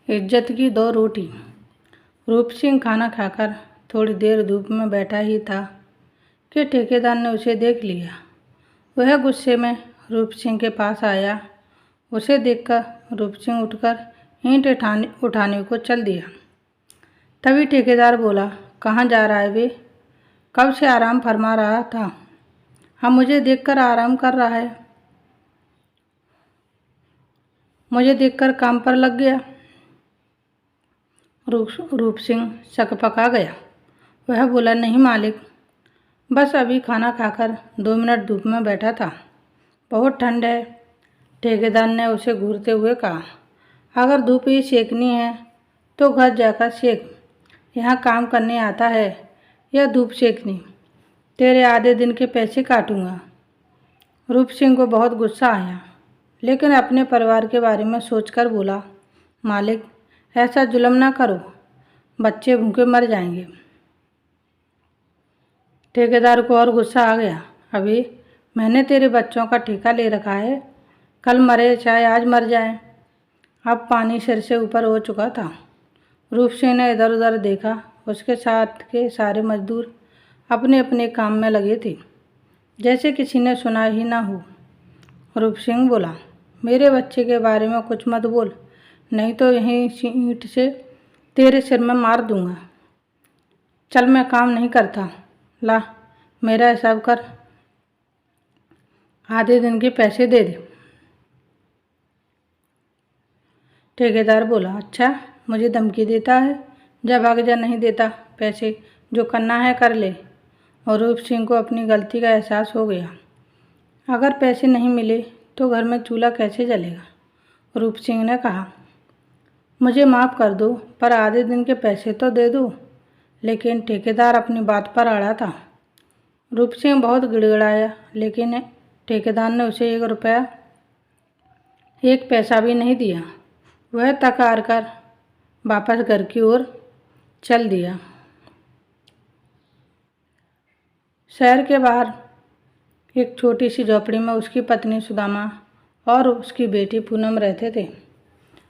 इज्जत की 2 रोटी। रूप सिंह खाना खाकर थोड़ी देर धूप में बैठा ही था कि ठेकेदार ने उसे देख लिया। वह गुस्से में रूप सिंह के पास आया। उसे देखकर रूप सिंह उठकर ईंट उठाने को चल दिया। तभी ठेकेदार बोला, कहाँ जा रहा है बे? कब से आराम फरमा रहा था, अब मुझे देखकर आराम कर रहा है। मुझे देखकर काम पर लग गया। रूप सिंह सकपका गया। वह बोला, नहीं मालिक, बस अभी खाना खाकर 2 मिनट धूप में बैठा था, बहुत ठंड है। ठेकेदार ने उसे घूरते हुए कहा, अगर धूप ही सेकनी है तो घर जाकर सेक, यहाँ काम करने आता है या धूप सेकनी? तेरे आधे दिन के पैसे काटूंगा। रूप सिंह को बहुत गुस्सा आया, लेकिन अपने परिवार के बारे में सोचकर बोला, मालिक, ऐसा जुल्म ना करो, बच्चे भूखे मर जाएंगे। ठेकेदार को और गुस्सा आ गया, अभी मैंने तेरे बच्चों का ठेका ले रखा है, कल मरे चाहे आज मर जाए। अब पानी सिर से ऊपर हो चुका था। रूप सिंह ने इधर उधर देखा। उसके साथ के सारे मजदूर अपने अपने काम में लगे थे, जैसे किसी ने सुना ही ना हो। रूप सिंह बोला, मेरे बच्चे के बारे में कुछ मत बोल, नहीं तो यहीं ईंट से तेरे सिर में मार दूंगा। चल, मैं काम नहीं करता, ला मेरा हिसाब कर, आधे दिन के पैसे दे दे। ठेकेदार बोला, अच्छा मुझे धमकी देता है, जा भाग जा, नहीं देता पैसे, जो करना है कर ले। और रूप सिंह को अपनी गलती का एहसास हो गया। अगर पैसे नहीं मिले तो घर में चूल्हा कैसे जलेगा? रूप सिंह ने कहा, मुझे माफ़ कर दो, पर आधे दिन के पैसे तो दे दो। लेकिन ठेकेदार अपनी बात पर अड़ा था। रूप सिंह बहुत गिड़गिड़ाया, लेकिन ठेकेदार ने उसे 1 पैसा भी नहीं दिया। वह थक हार कर वापस घर की ओर चल दिया। शहर के बाहर एक छोटी सी झोपड़ी में उसकी पत्नी सुदामा और उसकी बेटी पूनम रहते थे।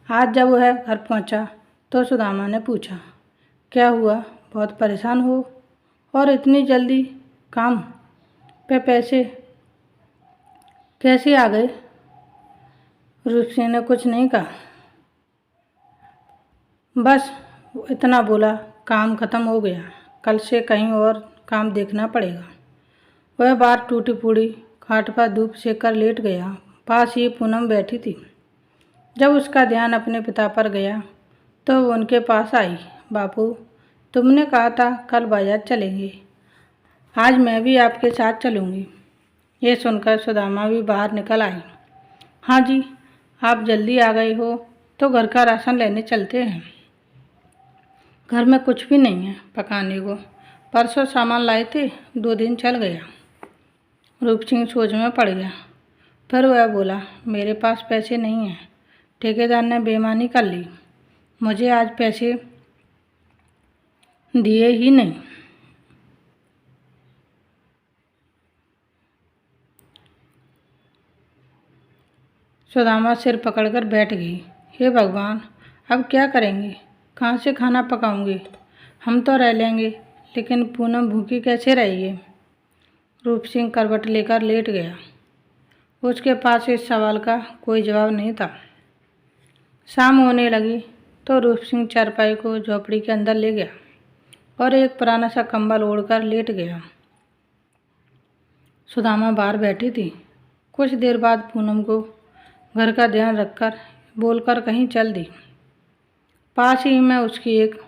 आज जब वह घर पहुंचा तो सुदामा ने पूछा, क्या हुआ, बहुत परेशान हो और इतनी जल्दी काम पे पैसे कैसे आ गए? रूप सिंह ने कुछ नहीं कहा, बस इतना बोला, काम खत्म हो गया, कल से कहीं और काम देखना पड़ेगा। वह बाहर टूटी फूटी खाट पर धूप सेक कर लेट गया। पास ही पूनम बैठी थी। जब उसका ध्यान अपने पिता पर गया तो वो उनके पास आई। बापू, तुमने कहा था कल बाजार चलेंगे, आज मैं भी आपके साथ चलूँगी। ये सुनकर सुदामा भी बाहर निकल आई। हाँ जी, आप जल्दी आ गए हो तो घर का राशन लेने चलते हैं। घर में कुछ भी नहीं है पकाने को, परसों सामान लाए थे, 2 दिन चल गया। रूप सिंह सोच में पड़ गया। फिर वह बोला, मेरे पास पैसे नहीं हैं, ठेकेदार ने बेईमानी कर ली, मुझे आज पैसे दिए ही नहीं। सुदामा सिर पकड़कर बैठ गई। हे भगवान, अब क्या करेंगे, कहाँ से खाना पकाऊंगी? हम तो रह लेंगे, लेकिन पूनम भूखी कैसे रहेगी? रूप सिंह करवट लेकर लेट गया। उसके पास इस सवाल का कोई जवाब नहीं था। शाम होने लगी तो रूप सिंह चारपाई को झोपड़ी के अंदर ले गया और एक पुराना सा कंबल ओढ़कर लेट गया। सुदामा बाहर बैठी थी। कुछ देर बाद पूनम को घर का ध्यान रखकर बोलकर कहीं चल दी। पास ही में उसकी एक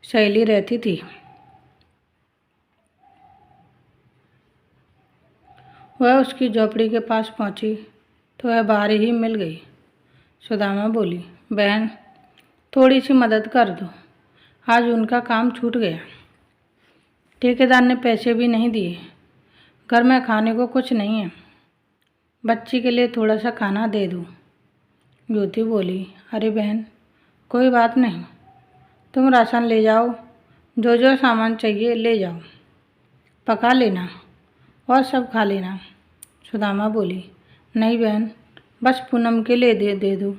सहेली रहती थी। वह उसकी झोपड़ी के पास पहुंची तो वह बाहर ही मिल गई। सुदामा बोली, बहन, थोड़ी सी मदद कर दो, आज उनका काम छूट गया। ठेकेदार ने पैसे भी नहीं दिए, घर में खाने को कुछ नहीं है, बच्ची के लिए थोड़ा सा खाना दे दो। ज्योति बोली, अरे बहन, कोई बात नहीं, तुम राशन ले जाओ, जो जो सामान चाहिए ले जाओ, पका लेना और सब खा लेना। सुदामा बोली, नहीं बहन, बस पूनम के लिए दे दो,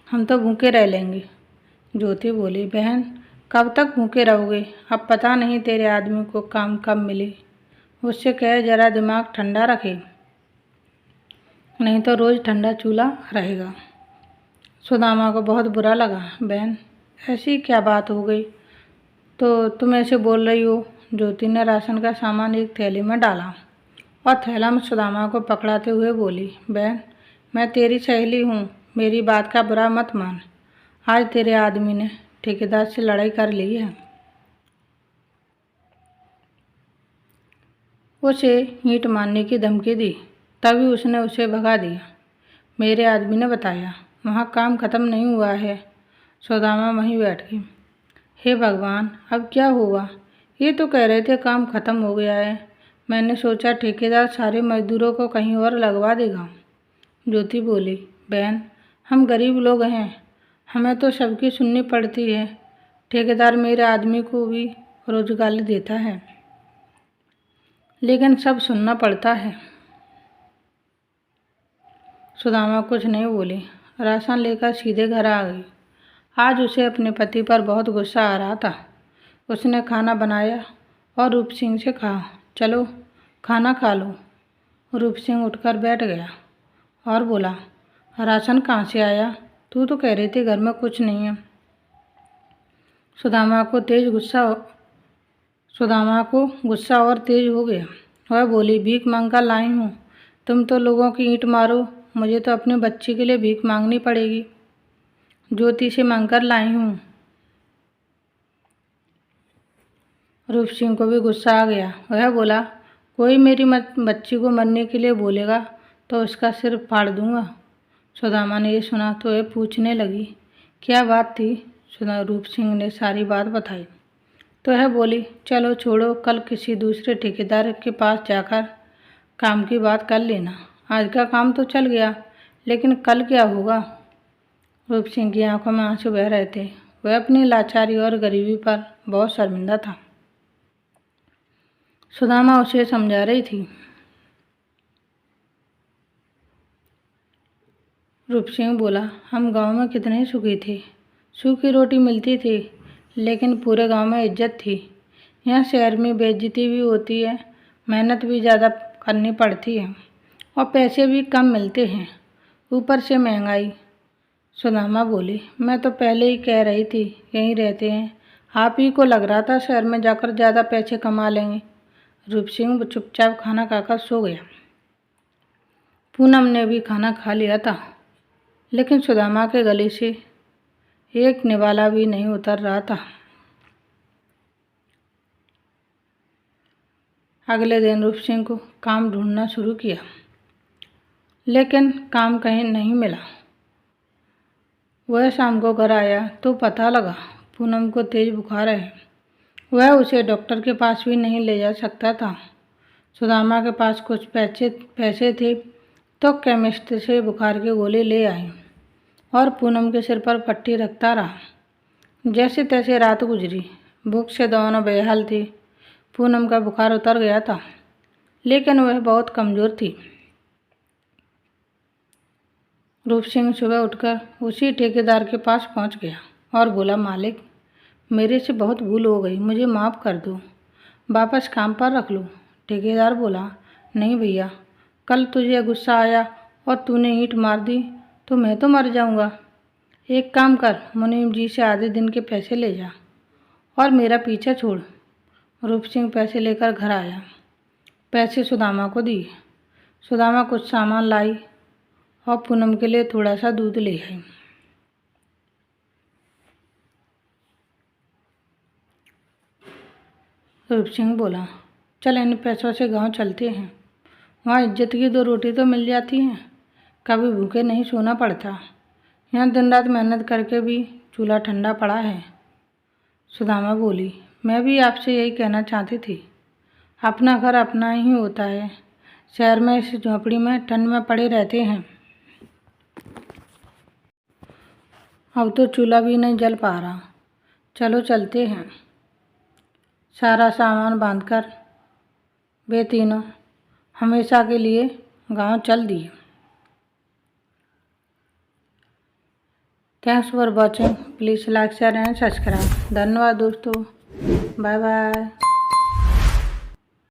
हम तो भूखे रह लेंगे। ज्योति बोली, बहन कब तक भूखे रहोगे? अब पता नहीं तेरे आदमी को काम कब मिले। उससे कहे जरा दिमाग ठंडा रखे, नहीं तो रोज़ ठंडा चूल्हा रहेगा। सुदामा को बहुत बुरा लगा। बहन ऐसी क्या बात हो गई तो तुम ऐसे बोल रही हो? ज्योति ने राशन का सामान एक थैली में डाला और थैला में सुदामा को पकड़ाते हुए बोली, बहन मैं तेरी सहेली हूँ, मेरी बात का बुरा मत मान। आज तेरे आदमी ने ठेकेदार से लड़ाई कर ली है। उसे ईंट मारने की धमकी दी, तभी उसने उसे भगा दिया। मेरे आदमी ने बताया, वहाँ काम खत्म नहीं हुआ है। सुदामा वहीं बैठ गई। हे भगवान, अब क्या हुआ? ये तो कह रहे थे काम खत्म हो गया है। मैंने सोचा ठेकेदार सारे मजदूरों को कहीं और लगवा देगा। ज्योति बोली, बहन हम गरीब लोग हैं, हमें तो सबकी सुननी पड़ती है। ठेकेदार मेरे आदमी को भी रोजगार देता है, लेकिन सब सुनना पड़ता है। सुदामा कुछ नहीं बोली, राशन लेकर सीधे घर आ गई। आज उसे अपने पति पर बहुत गुस्सा आ रहा था। उसने खाना बनाया और रूप सिंह से कहा, चलो खाना खा लो। रूप सिंह उठकर बैठ गया और बोला, राशन कहाँ से आया? तू तो कह रही थी घर में कुछ नहीं है। सुदामा को गुस्सा और तेज हो गया। वह बोली, भीख मांग कर लाई हूँ, तुम तो लोगों की ईंट मारो, मुझे तो अपने बच्चे के लिए भीख मांगनी पड़ेगी। ज्योति से मांगकर लाई हूँ। रूप सिंह को भी गुस्सा आ गया। वह बोला, कोई मेरी बच्ची को मरने के लिए बोलेगा तो उसका सिर फाड़ दूंगा। सुदामा ने ये सुना तो वह पूछने लगी, क्या बात थी? रूप सिंह ने सारी बात बताई तो वह बोली, चलो छोड़ो, कल किसी दूसरे ठेकेदार के पास जाकर काम की बात कर लेना। आज का काम तो चल गया, लेकिन कल क्या होगा? रूप सिंह की आंखों में आंसू बह रहे थे। वह अपनी लाचारी और गरीबी पर बहुत शर्मिंदा था। सुदामा उसे समझा रही थी। रूप सिंह बोला, हम गांव में कितने सुखी थे, सूखी रोटी मिलती थी, लेकिन पूरे गांव में इज्जत थी। यहाँ शहर में बेइज्जती भी होती है, मेहनत भी ज़्यादा करनी पड़ती है और पैसे भी कम मिलते हैं, ऊपर से महंगाई। सुदामा बोली, मैं तो पहले ही कह रही थी यहीं रहते हैं, आप ही को लग रहा था शहर में जाकर ज़्यादा पैसे कमा लेंगे। रूप सिंह चुपचाप खाना खाकर सो गया। पूनम ने भी खाना खा लिया था, लेकिन सुदामा के गले से एक निवाला भी नहीं उतर रहा था। अगले दिन रूप सिंह को काम ढूंढना शुरू किया, लेकिन काम कहीं नहीं मिला। वह शाम को घर आया तो पता लगा पूनम को तेज बुखार है। वह उसे डॉक्टर के पास भी नहीं ले जा सकता था। सुदामा के पास कुछ पैसे थे तो केमिस्ट से बुखार के गोले ले आए और पूनम के सिर पर पट्टी रखता रहा। जैसे तैसे रात गुजरी। भूख से दोनों बेहाल थी। पूनम का बुखार उतर गया था, लेकिन वह बहुत कमज़ोर थी। रूप सिंह सुबह उठकर उसी ठेकेदार के पास पहुंच गया और बोला, मालिक मेरे से बहुत भूल हो गई, मुझे माफ़ कर दो, वापस काम पर रख लो। ठेकेदार बोला, नहीं भैया, कल तुझे गुस्सा आया और तूने ईंट मार दी तो मैं तो मर जाऊंगा। एक काम कर, मुनीम जी से आधे दिन के पैसे ले जा और मेरा पीछा छोड़। रूप सिंह पैसे लेकर घर आया। पैसे सुदामा को दिए। सुदामा कुछ सामान लाई और पूनम के लिए थोड़ा सा दूध ले आई। रूप सिंह बोला, चल इन पैसों से गांव चलते हैं, वहाँ इज्जत की 2 रोटी तो मिल जाती हैं, कभी भूखे नहीं सोना पड़ता। यहाँ दिन रात मेहनत करके भी चूल्हा ठंडा पड़ा है। सुदामा बोली, मैं भी आपसे यही कहना चाहती थी, अपना घर अपना ही होता है, शहर में इस झोंपड़ी में ठंड में पड़े रहते हैं। अब तो चूल्हा भी नहीं जल पा रहा, चलो चलते हैं। सारा सामान बांधकर वे तीनों हमेशा के लिए गांव चल दिए। Thanks for watching, please like share and subscribe. धन्यवाद दोस्तों, बाय बाय।